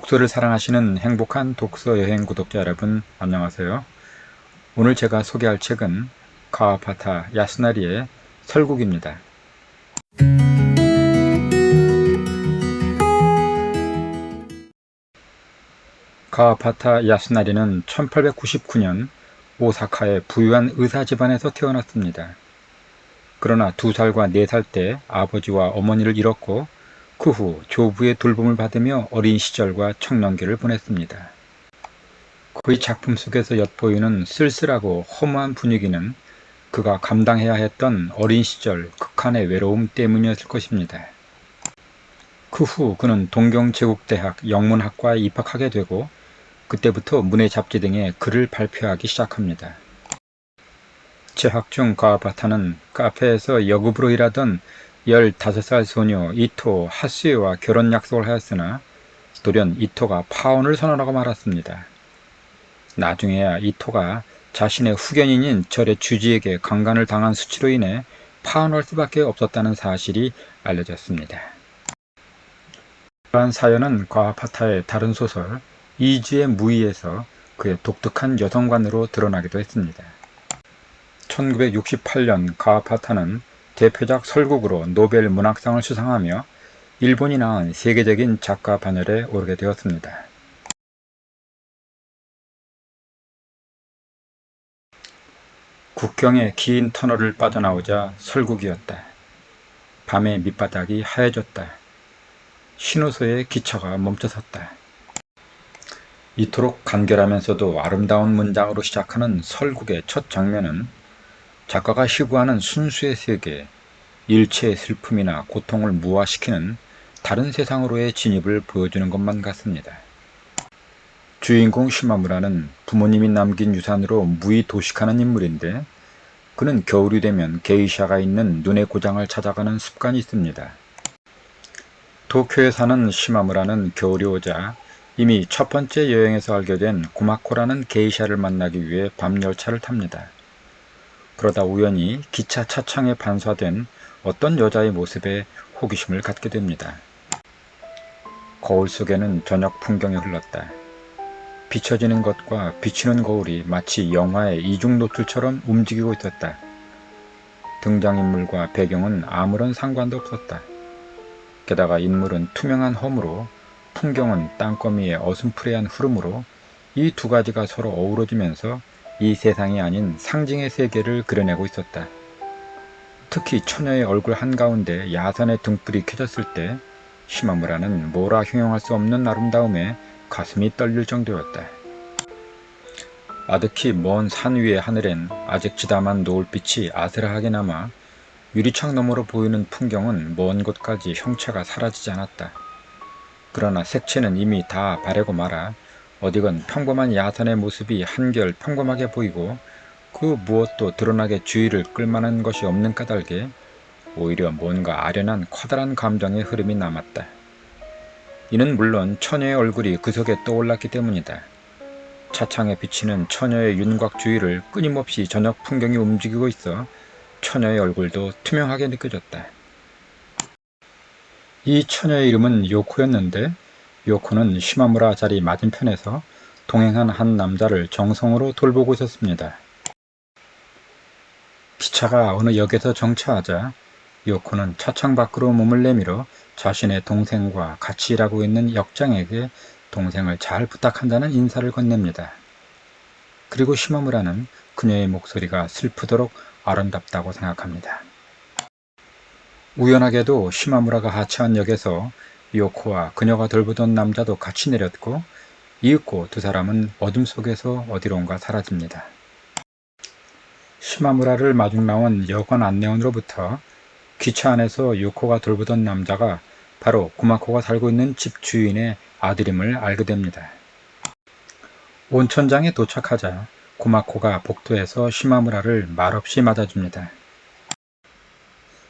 독서를 사랑하시는 행복한 독서 여행 구독자 여러분, 안녕하세요. 오늘 제가 소개할 책은 카와파타 야스나리의 설국입니다. 카와파타 야스나리는 1899년 오사카의 부유한 의사 집안에서 태어났습니다. 그러나 2살과 4살 때 아버지와 어머니를 잃었고 그 후 조부의 돌봄을 받으며 어린 시절과 청년기를 보냈습니다. 그의 작품 속에서 엿보이는 쓸쓸하고 허무한 분위기는 그가 감당해야 했던 어린 시절 극한의 외로움 때문이었을 것입니다. 그 후 그는 동경제국대학 영문학과에 입학하게 되고 그때부터 문예 잡지 등에 글을 발표하기 시작합니다. 재학 중 카와파타는 카페에서 여급으로 일하던 15살 소녀 이토 하스에와 결혼 약속을 하였으나 돌연 이토가 파혼을 선언하고 말았습니다. 나중에야 이토가 자신의 후견인인 절의 주지에게 강간을 당한 수치로 인해 파혼할 수밖에 없었다는 사실이 알려졌습니다. 이러한 사연은 카와파타의 다른 소설 이지의 무의에서 그의 독특한 여성관으로 드러나기도 했습니다. 1968년 카와파타는 대표작 설국으로 노벨 문학상을 수상하며 일본이 낳은 세계적인 작가 반열에 오르게 되었습니다. 국경의 긴 터널을 빠져나오자 설국이었다. 밤의 밑바닥이 하얘졌다. 신호소에 기차가 멈춰섰다. 이토록 간결하면서도 아름다운 문장으로 시작하는 설국의 첫 장면은 작가가 희구하는 순수의 세계, 일체의 슬픔이나 고통을 무화시키는 다른 세상으로의 진입을 보여주는 것만 같습니다. 주인공 시마무라는 부모님이 남긴 유산으로 무의도식하는 인물인데 그는 겨울이 되면 게이샤가 있는 눈의 고장을 찾아가는 습관이 있습니다. 도쿄에 사는 시마무라는 겨울이 오자 이미 첫 번째 여행에서 알게 된 구마코라는 게이샤를 만나기 위해 밤 열차를 탑니다. 그러다 우연히 기차 차창에 반사된 어떤 여자의 모습에 호기심을 갖게 됩니다. 거울 속에는 저녁 풍경이 흘렀다. 비춰지는 것과 비치는 거울이 마치 영화의 이중노출처럼 움직이고 있었다. 등장인물과 배경은 아무런 상관도 없었다. 게다가 인물은 투명한 험으로 풍경은 땅거미의 어슴푸레한 흐름으로 이 두 가지가 서로 어우러지면서 이 세상이 아닌 상징의 세계를 그려내고 있었다. 특히 처녀의 얼굴 한가운데 야산의 등불이 켜졌을 때 시마무라는 뭐라 형용할 수 없는 아름다움에 가슴이 떨릴 정도였다. 아득히 먼 산 위의 하늘엔 아직 지담한 노을빛이 아스라하게 남아 유리창 너머로 보이는 풍경은 먼 곳까지 형체가 사라지지 않았다. 그러나 색채는 이미 다 바래고 말아 어디건 평범한 야산의 모습이 한결 평범하게 보이고 그 무엇도 드러나게 주의를 끌만한 것이 없는 까닭에 오히려 뭔가 아련한 커다란 감정의 흐름이 남았다. 이는 물론 처녀의 얼굴이 그 속에 떠올랐기 때문이다. 차창에 비치는 처녀의 윤곽 주위를 끊임없이 저녁 풍경이 움직이고 있어 처녀의 얼굴도 투명하게 느껴졌다. 이 처녀의 이름은 요코였는데 요코는 시마무라 자리 맞은편에서 동행한 한 남자를 정성으로 돌보고 있었습니다. 기차가 어느 역에서 정차하자 요코는 차창 밖으로 몸을 내밀어 자신의 동생과 같이 일하고 있는 역장에게 동생을 잘 부탁한다는 인사를 건넵니다. 그리고 시마무라는 그녀의 목소리가 슬프도록 아름답다고 생각합니다. 우연하게도 시마무라가 하차한 역에서 요코와 그녀가 돌보던 남자도 같이 내렸고 이윽고 두 사람은 어둠 속에서 어디론가 사라집니다. 시마무라를 마중 나온 여관 안내원으로부터 기차 안에서 요코가 돌보던 남자가 바로 구마코가 살고 있는 집 주인의 아들임을 알게 됩니다. 온천장에 도착하자 구마코가 복도에서 시마무라를 말없이 맞아줍니다.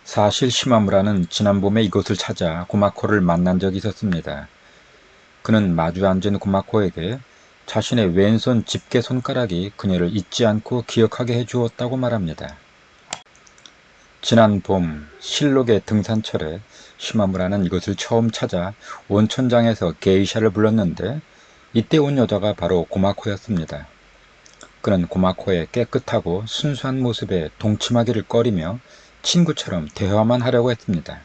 사실 시마무라는 지난 봄에 이곳을 찾아 구마코를 만난 적이 있었습니다. 그는 마주 앉은 구마코에게 자신의 왼손 집게 손가락이 그녀를 잊지 않고 기억하게 해주었다고 말합니다. 지난 봄 실록의 등산철에 시마무라는 이곳을 처음 찾아 온천장에서 게이샤를 불렀는데 이때 온 여자가 바로 고마코였습니다. 그는 고마코의 깨끗하고 순수한 모습에 동침하기를 꺼리며 친구처럼 대화만 하려고 했습니다.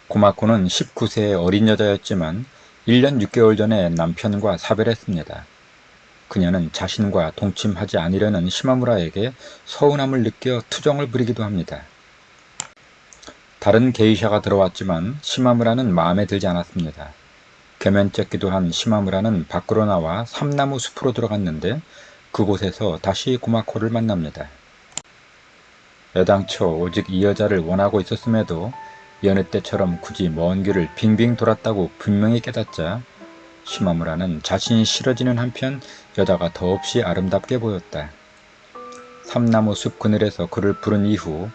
고마코는 19세의 어린 여자였지만 1년 6개월 전에 남편과 사별했습니다. 그녀는 자신과 동침하지 않으려는 시마무라에게 서운함을 느껴 투정을 부리기도 합니다. 다른 게이샤가 들어왔지만 시마무라는 마음에 들지 않았습니다. 겸연쩍기도 한 시마무라는 밖으로 나와 삼나무 숲으로 들어갔는데 그곳에서 다시 고마코를 만납니다. 애당초 오직 이 여자를 원하고 있었음에도 여느 때처럼 굳이 먼 길을 빙빙 돌았다고 분명히 깨닫자 시마무라는 자신이 싫어지는 한편 여자가 더없이 아름답게 보였다. 삼나무 숲 그늘에서 그를 부른 이후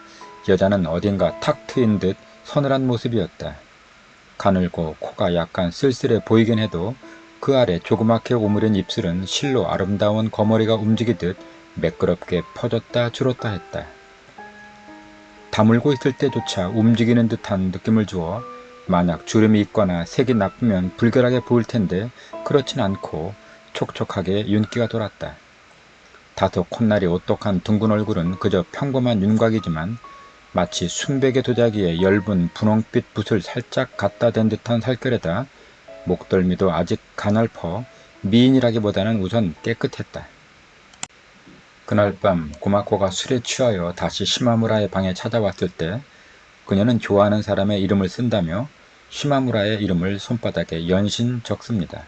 여자는 어딘가 탁 트인 듯 서늘한 모습이었다. 가늘고 코가 약간 쓸쓸해 보이긴 해도 그 아래 조그맣게 오므린 입술은 실로 아름다운 거머리가 움직이듯 매끄럽게 퍼졌다 줄었다 했다. 다물고 있을 때조차 움직이는 듯한 느낌을 주어 만약 주름이 있거나 색이 나쁘면 불결하게 보일 텐데 그렇진 않고 촉촉하게 윤기가 돌았다. 다소 콧날이 오똑한 둥근 얼굴은 그저 평범한 윤곽이지만 마치 순백의 도자기에 엷은 분홍빛 붓을 살짝 갖다 댄 듯한 살결에다 목덜미도 아직 가냘퍼 미인이라기보다는 우선 깨끗했다. 그날 밤 고마코가 술에 취하여 다시 시마무라의 방에 찾아왔을 때 그녀는 좋아하는 사람의 이름을 쓴다며 시마무라의 이름을 손바닥에 연신 적습니다.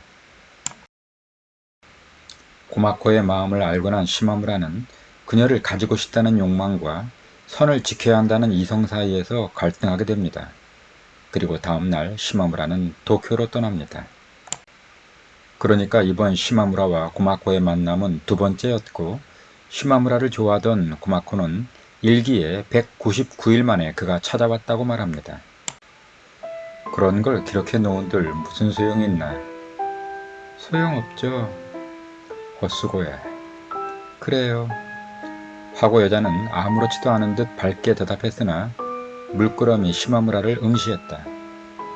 고마코의 마음을 알고 난 시마무라는 그녀를 가지고 싶다는 욕망과 선을 지켜야 한다는 이성 사이에서 갈등하게 됩니다. 그리고 다음날 시마무라는 도쿄로 떠납니다. 그러니까 이번 시마무라와 고마코의 만남은 두 번째였고 시마무라를 좋아하던 고마코는 일기에 199일 만에 그가 찾아왔다고 말합니다. 그런 걸 기록해 놓은들 무슨 소용이 있나? 소용없죠. 헛수고야. 그래요. 하고 여자는 아무렇지도 않은 듯 밝게 대답했으나 물끄러미 시마무라를 응시했다.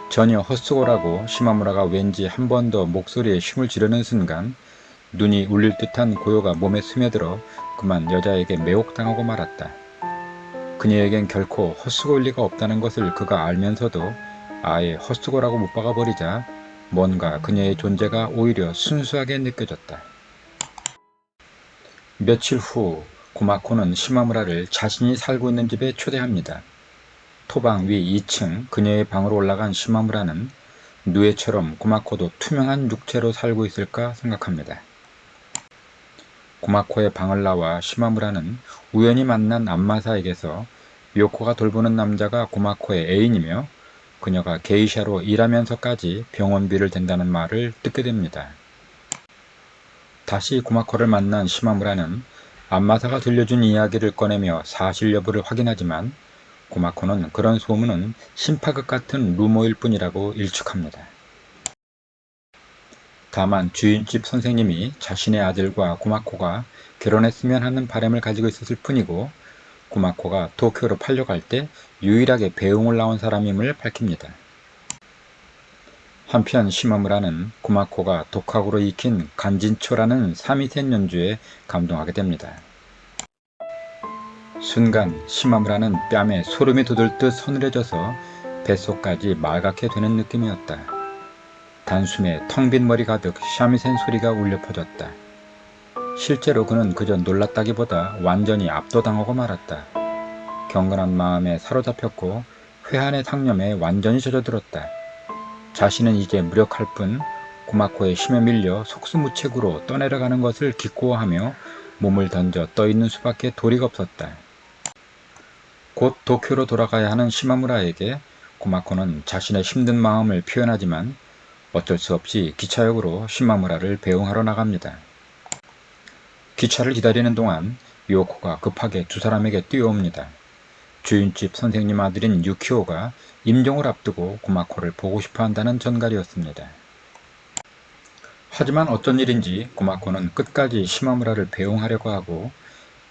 전혀 헛수고라고 시마무라가 왠지 한 번 더 목소리에 힘을 주려는 순간 눈이 울릴 듯한 고요가 몸에 스며들어 그만 여자에게 매혹당하고 말았다. 그녀에겐 결코 헛수고일 리가 없다는 것을 그가 알면서도 아예 헛수고라고 못 박아버리자 뭔가 그녀의 존재가 오히려 순수하게 느껴졌다. 며칠 후 고마코는 시마무라를 자신이 살고 있는 집에 초대합니다. 토방 위 2층 그녀의 방으로 올라간 시마무라는 누에처럼 고마코도 투명한 육체로 살고 있을까 생각합니다. 고마코의 방을 나와 시마무라는 우연히 만난 안마사에게서 요코가 돌보는 남자가 고마코의 애인이며 그녀가 게이샤로 일하면서까지 병원비를 댄다는 말을 듣게 됩니다. 다시 고마코를 만난 시마무라는 안마사가 들려준 이야기를 꺼내며 사실 여부를 확인하지만 고마코는 그런 소문은 심파극 같은 루머일 뿐이라고 일축합니다. 다만 주인집 선생님이 자신의 아들과 고마코가 결혼했으면 하는 바람을 가지고 있었을 뿐이고 고마코가 도쿄로 팔려갈 때 유일하게 배웅을 나온 사람임을 밝힙니다. 한편 시마무라는 고마코가 독학으로 익힌 간진초라는 사미센 연주에 감동하게 됩니다. 순간 시마무라는 뺨에 소름이 돋을 듯 서늘해져서 뱃속까지 말갛게 되는 느낌이었다. 단숨에 텅 빈 머리 가득 샤미센 소리가 울려 퍼졌다. 실제로 그는 그저 놀랐다기보다 완전히 압도당하고 말았다. 경건한 마음에 사로잡혔고 회한의 상념에 완전히 젖어들었다. 자신은 이제 무력할 뿐 고마코의 힘에 밀려 속수무책으로 떠내려가는 것을 기꺼워하며 몸을 던져 떠있는 수밖에 도리가 없었다. 곧 도쿄로 돌아가야 하는 시마무라에게 고마코는 자신의 힘든 마음을 표현하지만 어쩔 수 없이 기차역으로 시마무라를 배웅하러 나갑니다. 기차를 기다리는 동안 요코가 급하게 두 사람에게 뛰어옵니다. 주인집 선생님 아들인 유키오가 임종을 앞두고 고마코를 보고 싶어 한다는 전갈이었습니다. 하지만 어쩐 일인지 고마코는 끝까지 시마무라를 배웅하려고 하고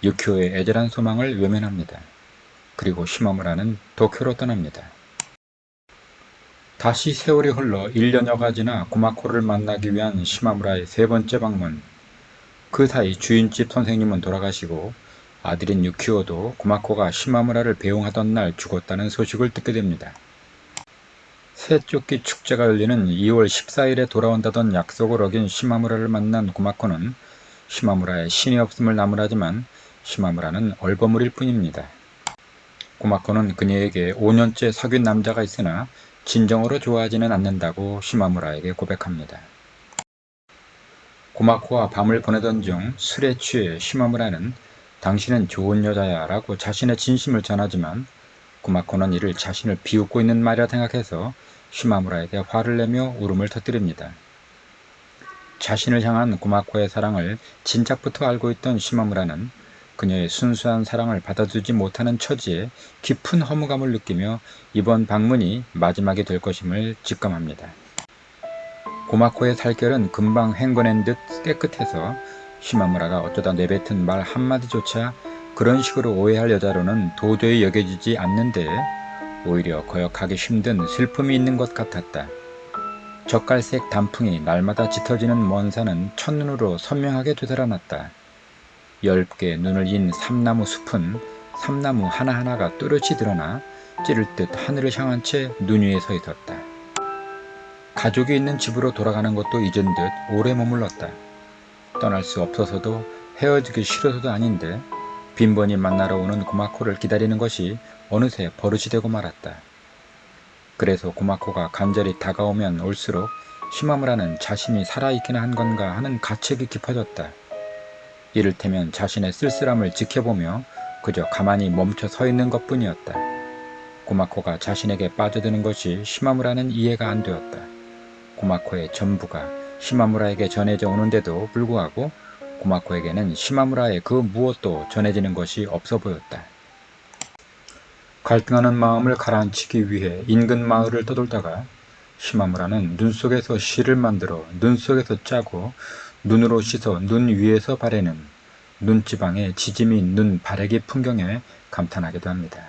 유키오의 애절한 소망을 외면합니다. 그리고 시마무라는 도쿄로 떠납니다. 다시 세월이 흘러 1년여가 지나 구마코를 만나기 위한 시마무라의 세 번째 방문. 그 사이 주인집 선생님은 돌아가시고 아들인 유키오도 구마코가 시마무라를 배웅하던 날 죽었다는 소식을 듣게 됩니다. 새쫓기 축제가 열리는 2월 14일에 돌아온다던 약속을 어긴 시마무라를 만난 구마코는 시마무라의 신이 없음을 나무라지만 시마무라는 얼버무릴 뿐입니다. 구마코는 그녀에게 5년째 사귄 남자가 있으나 진정으로 좋아하지는 않는다고 시마무라에게 고백합니다. 구마코와 밤을 보내던 중 술에 취해 시마무라는 당신은 좋은 여자야 라고 자신의 진심을 전하지만 구마코는 이를 자신을 비웃고 있는 말이라 생각해서 시마무라에게 화를 내며 울음을 터뜨립니다. 자신을 향한 구마코의 사랑을 진작부터 알고 있던 시마무라는 그녀의 순수한 사랑을 받아주지 못하는 처지에 깊은 허무감을 느끼며 이번 방문이 마지막이 될 것임을 직감합니다. 구마코의 살결은 금방 헹궈낸 듯 깨끗해서 시마무라가 어쩌다 내뱉은 말 한마디조차 그런 식으로 오해할 여자로는 도저히 여겨지지 않는데 오히려 거역하기 힘든 슬픔이 있는 것 같았다. 젓갈색 단풍이 날마다 짙어지는 먼 산은 첫눈으로 선명하게 되살아났다. 엷게 눈을 인 삼나무 숲은 삼나무 하나하나가 뚜렷이 드러나 찌를 듯 하늘을 향한 채 눈 위에 서 있었다. 가족이 있는 집으로 돌아가는 것도 잊은 듯 오래 머물렀다. 떠날 수 없어서도 헤어지기 싫어서도 아닌데 빈번히 만나러 오는 구마코를 기다리는 것이 어느새 버릇이 되고 말았다. 그래서 구마코가 간절히 다가오면 올수록 시마무라는 자신이 살아있기나 한 건가 하는 가책이 깊어졌다. 이를테면 자신의 쓸쓸함을 지켜보며 그저 가만히 멈춰 서 있는 것뿐이었다. 구마코가 자신에게 빠져드는 것이 시마무라는 이해가 안 되었다. 구마코의 전부가 시마무라에게 전해져 오는데도 불구하고 구마코에게는 시마무라의 그 무엇도 전해지는 것이 없어 보였다. 갈등하는 마음을 가라앉히기 위해 인근 마을을 떠돌다가 시마무라는 눈 속에서 시를 만들어 눈 속에서 짜고 눈으로 씻어 눈 위에서 바래는 눈지방의 지짐이 눈 바래기 풍경에 감탄하기도 합니다.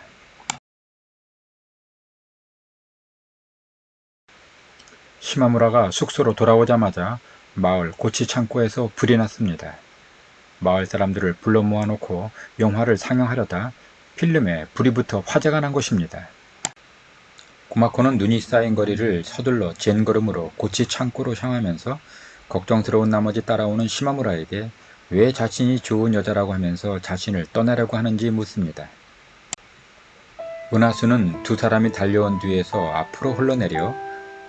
시마무라가 숙소로 돌아오자마자 마을 고치 창고에서 불이 났습니다. 마을 사람들을 불러 모아놓고 영화를 상영하려다 필름에 불이 붙어 화재가 난 것입니다. 구마코는 눈이 쌓인 거리를 서둘러 젠걸음으로 고치 창고로 향하면서 걱정스러운 나머지 따라오는 시마무라에게 왜 자신이 좋은 여자라고 하면서 자신을 떠나려고 하는지 묻습니다. 은하수는 두 사람이 달려온 뒤에서 앞으로 흘러내려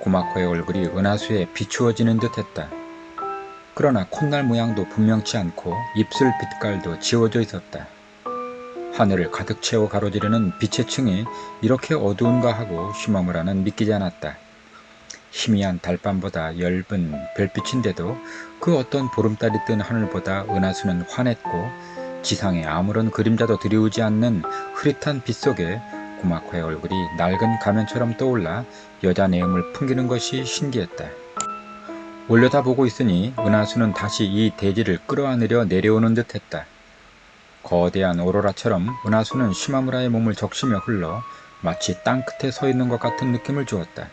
구마코의 얼굴이 은하수에 비추어지는 듯 했다. 그러나 콧날 모양도 분명치 않고 입술 빛깔도 지워져 있었다. 하늘을 가득 채워 가로지르는 빛의 층이 이렇게 어두운가 하고 시마무라는 믿기지 않았다. 희미한 달밤보다 엷은 별빛인데도 그 어떤 보름달이 뜬 하늘보다 은하수는 환했고 지상에 아무런 그림자도 드리우지 않는 흐릿한 빛 속에 구마코의 얼굴이 낡은 가면처럼 떠올라 여자 내음을 풍기는 것이 신기했다. 올려다보고 있으니 은하수는 다시 이 대지를 끌어안으려 내려오는 듯 했다. 거대한 오로라처럼 은하수는 시마무라의 몸을 적시며 흘러 마치 땅끝에 서 있는 것 같은 느낌을 주었다.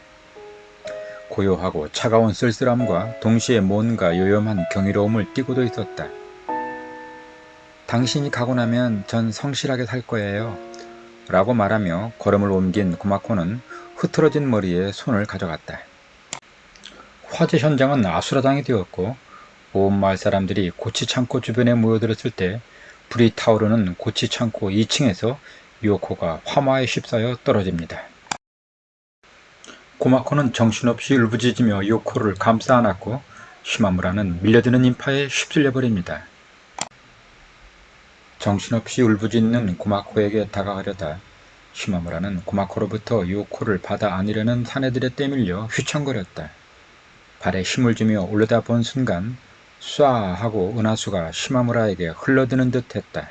고요하고 차가운 쓸쓸함과 동시에 뭔가 요염한 경이로움을 띠고도 있었다. 당신이 가고 나면 전 성실하게 살 거예요 라고 말하며 걸음을 옮긴 구마코는 흐트러진 머리에 손을 가져갔다. 화재 현장은 아수라장이 되었고 온 마을 사람들이 고치 창고 주변에 모여들었을 때 불이 타오르는 고치 창고 2층에서 요코가 화마에 휩싸여 떨어집니다. 구마코는 정신없이 울부짖으며 요코를 감싸 안았고 시마무라는 밀려드는 인파에 휩쓸려 버립니다. 정신없이 울부짖는 구마코에게 다가가려다 시마무라는 구마코로부터 요코를 받아 안으려는 사내들에 떼밀려 휘청거렸다. 발에 힘을 주며 올려다본 순간 쏴 하고 은하수가 시마무라에게 흘러드는 듯 했다.